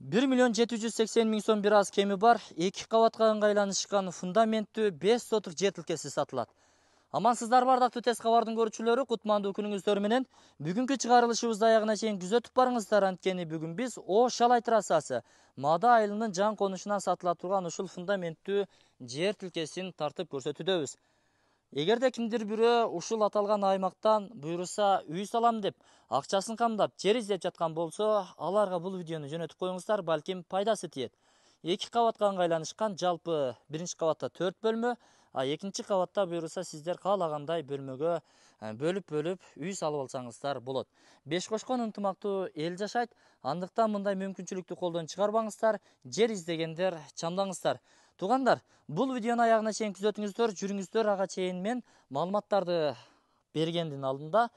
1.780.000 сом бир аз кеми бар, 2 кабатка ыңгайланышкан фундаменттүү 5 сотук жер тилкеси сатылат. Амансыздар бардактуу тез кабардын көрүүчүлөрү, кутмандуу күнүңүздөр менен бүгүнкү чыгарылышыбызды аягына чейин күзөтүп барыңыздар. Анткени бүгүн биз Ош Шалай трассасы Мада айылынын жан конушунан сатыла турган ушул фундаменттүү жер тилкесин тартып көрсөтүүдөбүз. Эгерде кимдир бирөө ушул аталган аймактан буйруса үй салам деп, акчасын камдап, жер издеп жаткан болсо, аларга бул видеону жөнөтүп коюңуздар, балким пайдасы тиет. 2 кабатка ыңгайланышкан, жалпы биринчи кабатта 4 бөлмө, экинчи кабатта буйруса сиздер каалагандай бөлмөгө бөлүп үй салып алсаңыздар болот. Беш кошкон ынтымактуу эл жашайт, андыктан мындай мүмкүнчүлүктү колдон чыгарбаңыздар, жер издегендер чамдаңыздар. Туугандар, бул видеону аягына чейин күзөтүңүздөр, жүрүңүздөр. Ага чейин мен маалыматтарды бергендин алдында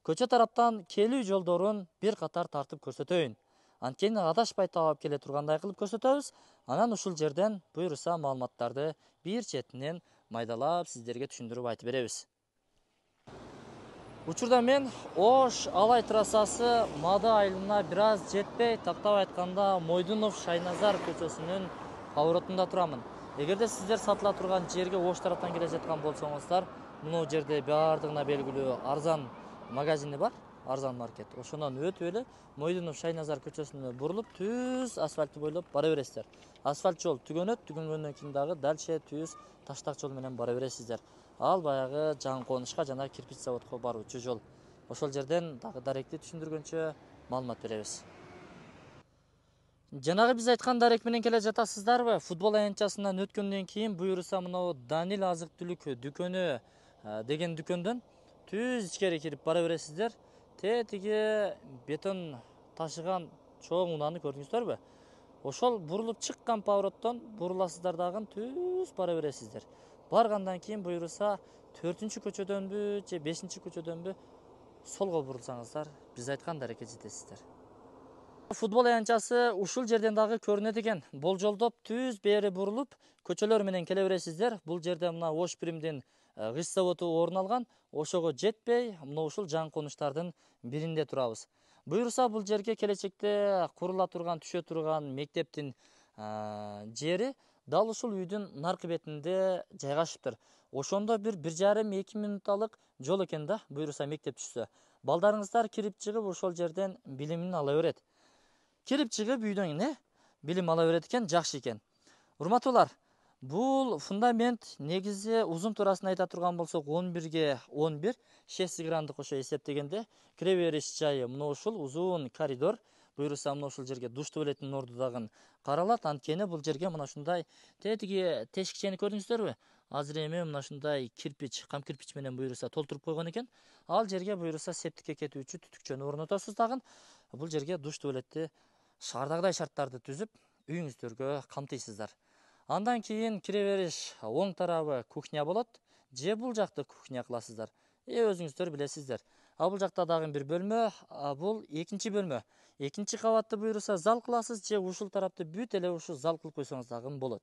көчө тараптан келүү жолдорун бир катар тартып көрсөтөйүн. Анткени адашпай таап келе тургандай кылып көрсөтөбүз. Анан ушул жерден буйруса маалыматтарды бир четинен майдалап сиздерге түшүндүрүп айтып беребиз. Учурда мен Ош Алай трассасы Мада айылына бир аз жетпей, тактап айтканда Мойдунов Шайназар көчөсүнүн поворотунда турамын. Эгерде сиздер сатыла турган жерге Ош тараптан келе жаткан болсоңуздар, мына жерде баардыгына белгилүү арзан магазини бар, арзан маркет. Ошондон өтүп эле Мойдунов Шайназар көчөсүнө бурулуп, түз асфальтты бойлоп бара бересиздер. Асфальт жол түгөнөт, түгөнгөндөн кийин дагы дальше түз таштак жол менен бара бересиздер. Ал баягы жан конушка жана кирпич заводко баруучу жол. Ошол жерден дагы даректи түшүндүргөнчө маалымат беребиз. Жанагы биз айткан дарек менен келе жатасыздарбы? Футбол аянтчасынан өткөндөн кийин буйруса мынау Данил азык түлүк дүкөнү деген дүкөндөн түз ичкери кирип бара бересиздер. Тетиги бетон ташыган чоң унааны көрдүңүздөрбү? Ошол бурулуп чыккан повороттон буруласыздар дагы түз бара бересиздер. Баргандан кийин буйруса 4-көчөдөнбү же 5-көчөдөнбү солго бурулсаңыздар, биз айткан дарекке жетесиздер. Футбол аянтчасы ушул жерден дагы көрүнөт экен. Болжолдоп түз бери бурулуп, көчөлөр менен келе бересиздер. Бул жерде мына Ош Примдин кыш заводу орун алган. Ошого жетпей, мына ушул жан конуштардын биринде турабыз. Буйруса бул жерге келечекте курула турган, түшө турган мектептин жери дал ушул үйдүн наркы бетинде жайгашыптыр. Ошондо бир 1,5-2 минутталык жол экен да, буйруса мектеп түшсө. Балдарыңыздар кирип чыгып ошол жерден билимин ала берет. Кирип чыгып үйдөн билим ала берет экен, жакшы экен. Урматтуулар, бул фундамент негизи узун туурасын айта турган болсок 11ге 11 шестигранды кошо эсептегенде кире бериш жайы мына ушул узун коридор. Буйруса мына ушул жерге душ туалеттин орду дагы каралат. Анткени бул жерге мына ушундай тетиги тешикчени көрдүңүздөрбү? Азыр эми мына ушундай кирпич, кам кирпич менен буйруса толтуруп койгон экен. Ал жерге буйруса септикке кетүүчү түтүкчөнү орнотосуз дагы. Бул жерге душ туалетти шаардагыдай шарттарды түзүп, үйүңүздөргө камтыйсыздар. Андан кийин кире бериш оң тарабы кухня болот, же бул жакты кухня кыласыздар. Өзүңүздөр билесиздер. Бул жакта дагы бир бөлмө, бул экинчи бөлмө. Экинчи кабатты буйруса зал кыласыз, же ушул тарапты бүт эле ушул зал кылып койсоңуз дагы болот.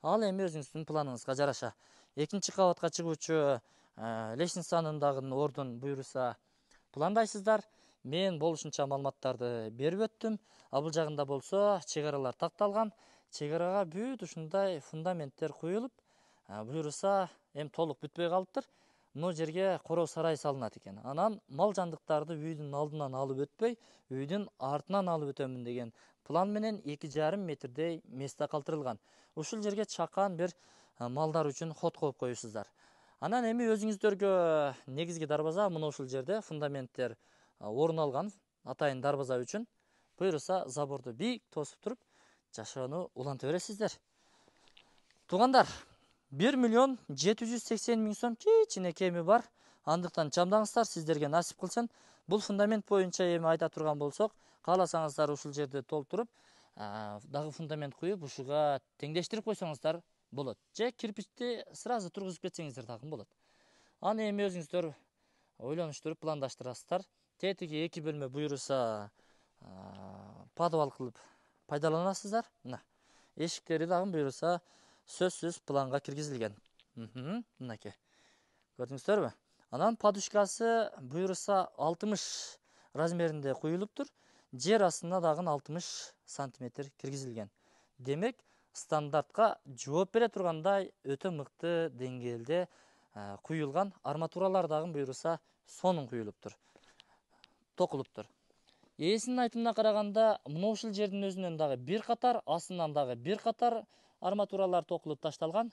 Ал эми өзүңүздүн планыңызга жараша. Экинчи кабатка чыгуучу лестницанын дагы ордун буйруса пландайсыздар. Мен болушунча маалыматтарды берип өттүм. Бул жагында болсо чек-аралар такталган. Чек-арага бүт ушундай фундаменттер куюлуп, буйруса эми толук бүтпөй калыптыр. Мына жерге короо сарай салынат экен. Анан мал жандыктарды үйдүн алдынан алып өтпөй, үйдүн артынан алып өтөмүн деген план менен 2,5 метрдей место калтырылган. Ушул жерге чакан бир малдар үчүн ход коюп коюсуздар. Анан эми өзүңүздөргө негизги дарбаза мына ушул жерде фундаменттер орун алган атайын дарбаза үчүн буйруса заборду бийик тосуп туруп жашоону уланта бересиздер. Туугандар, 1.780.000 сом кичине кеми бар. Андыктан чамдаңыздар, сиздерге насип кылсын. Бул фундамент боюнча эми айта турган болсок, кааласаңыздар ушул жерде толтуруп, дагы фундамент куюп, ушуга теңдештирип койсоңуздар болот. Же кирпичти сразу тургузуп кетсеңиздер дагы болот. Аны эми өзүңүздөр ойлонуштуруп пландаштырасыздар. Тетиги 2 бөлмө буйруса подвал кылып пайдаланасыздар. Мына эшиктери дагы буйруса сөзсүз планга киргизилген. Мынакей. Көрдүңүздөрбү? Анан подушкасы буйруса 60 размеринде куюлуптур. Жер астына дагы 60 сантиметр киргизилген. Демек, стандартка жооп бере тургандай өтө мыкты деңгээлде куюлган арматуралар дагы буюрса сонун куюлуптур, токулуптур. Ээсинин айтымына караганда, мына ушул жердин өзүнөн дагы бир катар, астынан дагы бир катар арматуралар токулуп ташталган.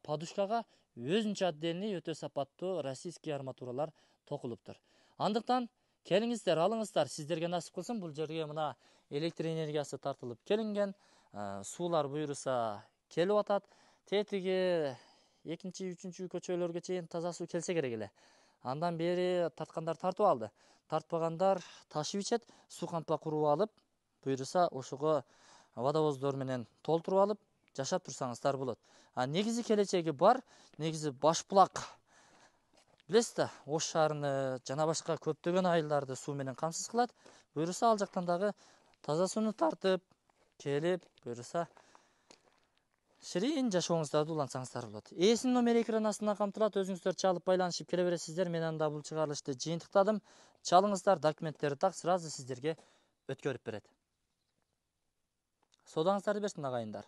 Подушкага өзүнчө отдельный өтө сапаттуу российский арматуралар токулуптур. Андыктан келиңиздер, алыңыздар, сиздерге насип кылсын. Бул жерге мына электр энергиясы тартылып келинген, суулар буюрса келип атат. Тетиги экинчи, үчүнчү көчөлөргө чейин таза суу келсе керек эле. Андан бери тарткандар тартып алды. Тартпагандар ташып ичет, суу кампа куруп алып, буюрса ошого водовоздор менен толтуруп алып жашап турсаңыздар болот. Негизи келечеги бар. Негизи Башбулак, билесиз да, Ош шаарыны жана башка көптөгөн айылдарды суу менен камсыз кылат. Буюрса ал жактан дагы таза сууну тартып келип, буюрса ширин жашооңуздарды улантсаңыздар болот. Ээсинин номери экран астына камтылат. Өзүңүздөр чалып байланышып келе бересиздер. Мен анда бул чыгарылышты жыйынтыктадым. Чалыңыздар, документтерди так сразу сиздерге өткөрүп берет. Содаңыздарды берсин агайындар.